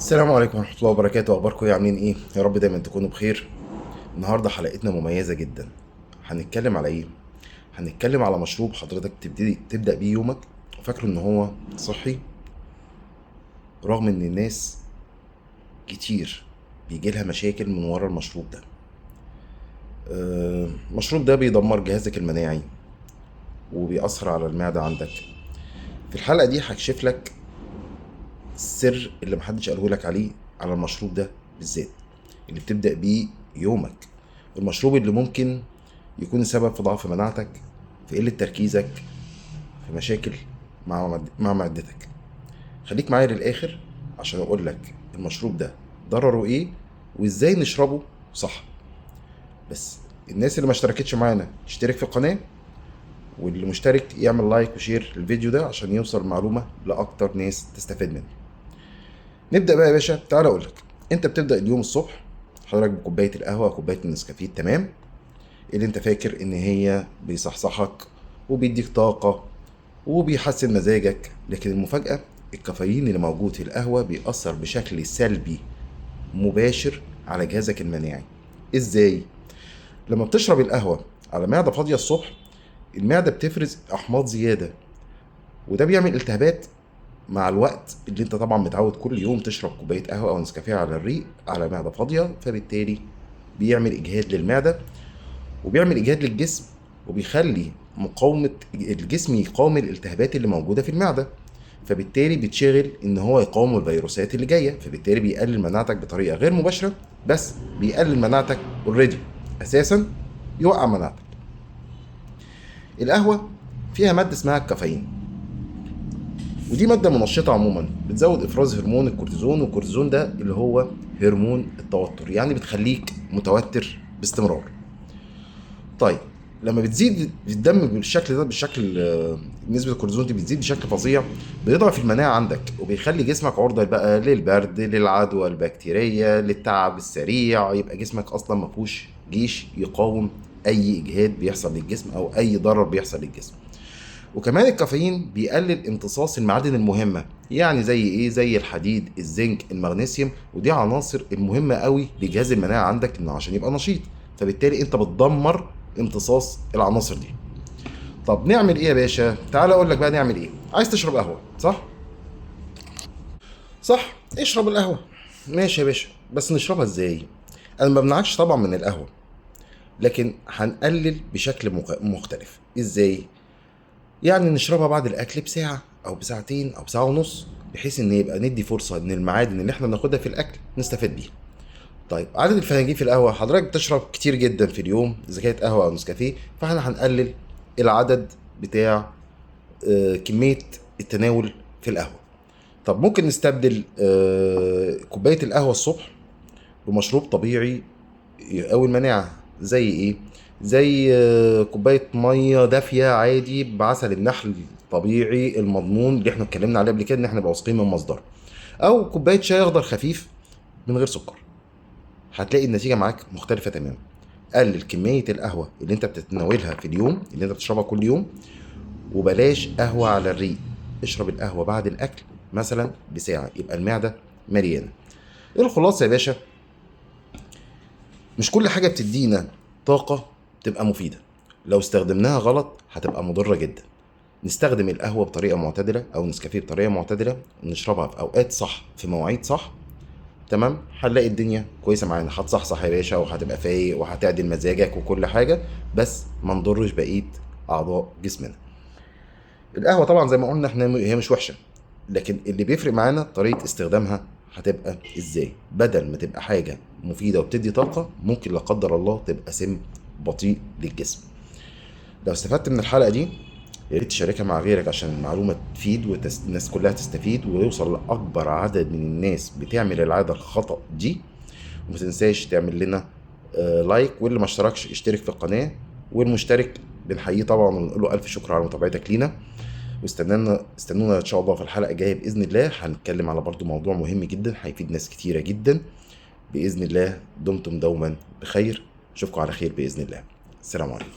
السلام عليكم ورحمة الله وبركاته. أخباركم إيه؟ عاملين إيه؟ يا رب دايما تكونوا بخير. النهاردة حلقتنا مميزة جدا. هنتكلم على إيه؟ هنتكلم على مشروب حضرتك تبدأ بيه يومك وفاكره إن هو صحي، رغم إن الناس كتير بيجيلها مشاكل من ورا المشروب ده. المشروب ده بيدمر جهازك المناعي وبيأثر على المعدة عندك. في الحلقة دي هكشف لك السر اللي محدش قاله لك عليه، على المشروب ده بالذات اللي بتبدأ بيه يومك. المشروب اللي ممكن يكون سبب في ضعف مناعتك، في قلة تركيزك، في مشاكل مع معدتك. خليك معايا للآخر عشان أقول لك المشروب ده ضرره إيه وإزاي نشربه صح. بس الناس اللي ما اشتركتش معانا تشترك في القناة، واللي مشترك يعمل لايك وشير للفيديو ده عشان يوصل معلومة لأكتر ناس تستفيد منه. نبدأ بقى يا باشا. تعال أقول لك، أنت بتبدأ اليوم الصبح حضرتك بكوباية القهوة أو كوباية النسكافيه، تمام؟ اللي انت فاكر ان هي بيصحصحك وبيديك طاقة وبيحسن مزاجك، لكن المفاجأة الكافيين اللي موجود في القهوة بيأثر بشكل سلبي مباشر على جهازك المناعي. ازاي؟ لما بتشرب القهوة على معدة فاضية الصبح، المعدة بتفرز أحماض زيادة، وده بيعمل التهابات مع الوقت. اللي انت طبعا متعود كل يوم تشرب كوباية قهوة أو نسكافيه على الريق على معدة فاضية، فبالتالي بيعمل إجهاد للمعدة وبيعمل اجهاد للجسم، وبيخلي مقاومة الجسم يقاوم الالتهابات اللي موجودة في المعدة، فبالتالي بيتشغل ان هو يقاوم الفيروسات اللي جاية، فبالتالي بيقلل مناعتك بطريقة غير مباشرة، بس بيقلل مناعتك اوريدي اساسا، يوقع مناعتك. القهوة فيها مادة اسمها الكافيين، ودي مادة منشطة عموما بتزود افراز هرمون الكورتيزون، والكورتيزون ده اللي هو هرمون التوتر، يعني بتخليك متوتر باستمرار. طيب لما بتزيد في الدم بالشكل ده، نسبة الكورتيزون دي بتزيد بشكل فظيع، بيضعف المناعة عندك وبيخلي جسمك عرضة بقى للبرد، للعدوى البكتيرية، للتعب السريع، يبقى جسمك أصلا ما فيهوش جيش يقاوم أي إجهاد بيحصل للجسم أو أي ضرر بيحصل للجسم. وكمان الكافيين بيقلل امتصاص المعادن المهمة، يعني زي ايه؟ زي الحديد، الزنك، المغنيسيوم، ودي عناصر المهمة قوي لجهاز المناعة عندك انه عشان يبقى نشيط، فبالتالي انت بتدمر امتصاص العناصر دي. طب نعمل ايه يا باشا؟ تعال اقول لك بقى نعمل ايه. عايز تشرب قهوة صح؟ صح، اشرب القهوة. ماشي يا باشا، بس نشربها ازاي؟ انا ما بمنعكش طبعا من القهوة، لكن هنقلل بشكل مختلف. ازاي؟ يعني نشربها بعد الاكل بساعه او بساعتين او بساعه ونص، بحيث ان يبقى ندي فرصه ان المعادن اللي احنا بناخدها في الاكل نستفاد بيها. طيب عدد الفناجين في القهوه، حضرتك بتشرب كتير جدا في اليوم اذا كانت قهوه او نسكافيه، فاحنا هنقلل العدد بتاع كميه التناول في القهوه. طب ممكن نستبدل كوبايه القهوه الصبح بمشروب طبيعي يقوي المناعة. زي ايه؟ زي كوباية مية دافية عادي بعسل النحل الطبيعي المضمون اللي احنا اتكلمنا عليه قبل كده ان احنا نبقى واثقين من مصدره، او كوباية شاي اخضر خفيف من غير سكر. هتلاقي النتيجة معاك مختلفة تماما. قلل كمية القهوة اللي انت بتتناولها في اليوم، اللي انت بتشربها كل يوم، وبلاش قهوة على الريق. اشرب القهوة بعد الاكل مثلا بساعة، يبقى المعدة مليانة. ايه الخلاصة يا باشا؟ مش كل حاجة بتدينا طاقة تبقى مفيدة، لو استخدمناها غلط هتبقى مضرة جدا. نستخدم القهوة بطريقة معتدلة أو نسكافيه بطريقة معتدلة، ونشربها في أوقات صح في مواعيد صح، تمام؟ هنلاقي الدنيا كويسة معانا، هتصحصح يا باشا وهتبقى فايق وهتعدل مزاجك وكل حاجة، بس ما نضرش بقية أعضاء جسمنا. القهوة طبعا زي ما قلنا احنا هي مش وحشة، لكن اللي بيفرق معانا طريقة استخدامها هتبقى ازاي. بدل ما تبقى حاجة مفيدة وبتدي طاقة، ممكن لا قدر الله تبقى سم بطيء للجسم. لو استفدت من الحلقة دي يا ريت تشاركها مع غيرك عشان المعلومة تفيد والناس كلها تستفيد ويوصل لأكبر عدد من الناس بتعمل العادة الخطأ دي. وما تنساش تعمل لنا لايك، واللي ما اشتركش اشترك في القناة، والمشترك بنحييه طبعا ونقول له ألف شكر على متابعتك لينا. استنونا ان شاء الله في الحلقه الجايه باذن الله، هنتكلم على برضو موضوع مهم جدا هيفيد ناس كتيره جدا باذن الله. دمتم دوما بخير، اشوفكم على خير باذن الله. السلام عليكم.